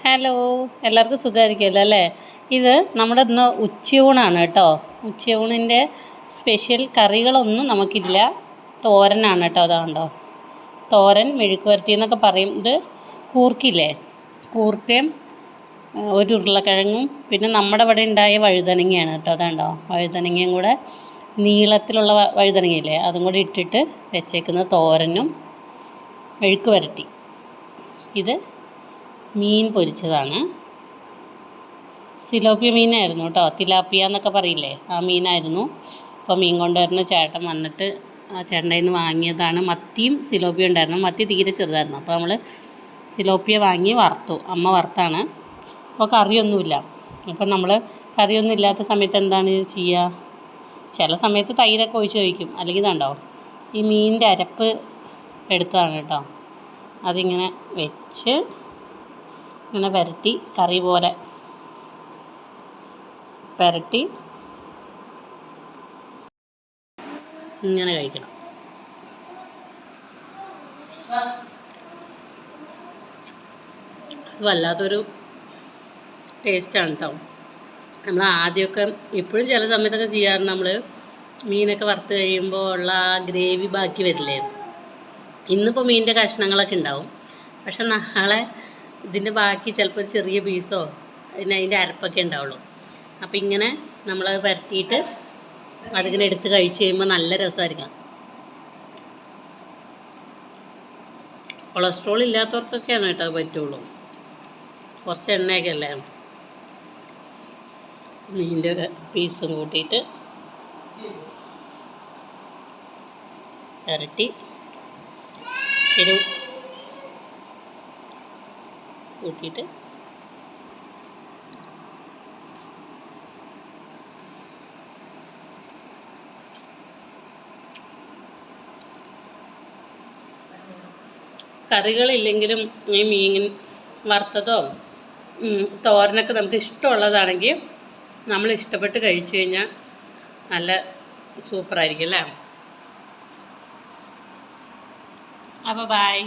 Hello, എല്ലാവർക്കും സുഖമായിരിക്കുമല്ലോ അല്ലേ? ഇത് നമ്മുടെ ഇന്ന് ഉച്ചയൂണാണ് കേട്ടോ. ഉച്ചയൂണിൻ്റെ സ്പെഷ്യൽ കറികളൊന്നും നമുക്കില്ല. തോരനാണ് കേട്ടോ. അതാണ്ടോ തോരൻ, മെഴുക്ക് വരട്ടി എന്നൊക്കെ പറയും. ഇത് കൂർക്കില്ലേ, കൂർക്കയും ഒരു ഉരുളക്കിഴങ്ങും പിന്നെ നമ്മുടെ ഇവിടെ ഉണ്ടായ വഴുതനങ്ങയാണ് കേട്ടോ. അതാണ്ടോ വഴുതനങ്ങയും കൂടെ നീളത്തിലുള്ള വഴുതനങ്ങയില്ലേ, അതും കൂടി ഇട്ടിട്ട് വെച്ചേക്കുന്ന തോരനും മെഴുക്ക് വരട്ടി. ഇത് മീൻ പൊരിച്ചതാണ്. സിലോപ്പിയ മീനായിരുന്നു കേട്ടോ. തിലാപ്പിയ എന്നൊക്കെ പറയില്ലേ, ആ മീനായിരുന്നു. അപ്പോൾ മീൻ കൊണ്ടുവരുന്ന ചേട്ടൻ വന്നിട്ട് ആ ചേട്ടൻ്റെ കയ്യിൽ നിന്ന് വാങ്ങിയതാണ്. മത്തിയും സിലോപ്പിയ ഉണ്ടായിരുന്നു. മത്തി തീരെ ചെറുതായിരുന്നു. അപ്പോൾ നമ്മൾ സിലോപ്പിയ വാങ്ങി വറുത്തു. അമ്മ വറുത്താണ്. അപ്പോൾ കറിയൊന്നുമില്ല. അപ്പോൾ നമ്മൾ കറിയൊന്നും ഇല്ലാത്ത സമയത്ത് എന്താണ് ചെയ്യുക? ചില സമയത്ത് തൈരൊക്കെ ഒഴിച്ച് കഴിക്കും. അല്ലെങ്കിൽ ഇതുണ്ടോ ഈ മീനിൻ്റെ അരപ്പ് എടുത്തതാണ് കേട്ടോ. അതിങ്ങനെ വെച്ച് ഇങ്ങനെ പുരട്ടി കറി പോലെ പുരട്ടി ഇങ്ങനെ കഴിക്കണം. അത് വല്ലാത്തൊരു ടേസ്റ്റാണ് കേട്ടോ. നമ്മൾ ആദ്യമൊക്കെ ഇപ്പോഴും ചില സമയത്തൊക്കെ ചെയ്യാറുണ്ട്. നമ്മൾ മീനൊക്കെ വറുത്ത് കഴിയുമ്പോൾ ഉള്ള ആ ഗ്രേവി ബാക്കി വരില്ലേ, ഇന്നിപ്പോൾ മീനിൻ്റെ കഷ്ണങ്ങളൊക്കെ ഉണ്ടാവും. പക്ഷെ നാളെ ഇതിൻ്റെ ബാക്കി ചിലപ്പോൾ ഒരു ചെറിയ പീസോ അതിൻ്റെ അരപ്പൊക്കെ ഉണ്ടാവുള്ളൂ. അപ്പോൾ ഇങ്ങനെ നമ്മളത് പുരട്ടിയിട്ട് അതിങ്ങനെ എടുത്ത് കഴിച്ച് കഴിയുമ്പോൾ നല്ല രസമായിരിക്കും. കൊളസ്ട്രോൾ ഇല്ലാത്തവർക്കൊക്കെയാണ് കേട്ടോ അത് പറ്റുള്ളൂ. കുറച്ച് എണ്ണയൊക്കെ അല്ലേ. മീനിൻ്റെ പീസും കൂട്ടിയിട്ട് പുരട്ടി കൂട്ടിയിട്ട് കറികളില്ലെങ്കിലും ഈ മീൻ വറുത്തതോ തോരനൊക്കെ നമുക്ക് ഇഷ്ടമുള്ളതാണെങ്കിൽ നമ്മൾ ഇഷ്ടപ്പെട്ട് കഴിച്ചു കഴിഞ്ഞാൽ നല്ല സൂപ്പറായിരിക്കും അല്ലേ. അപ്പോൾ ബൈ.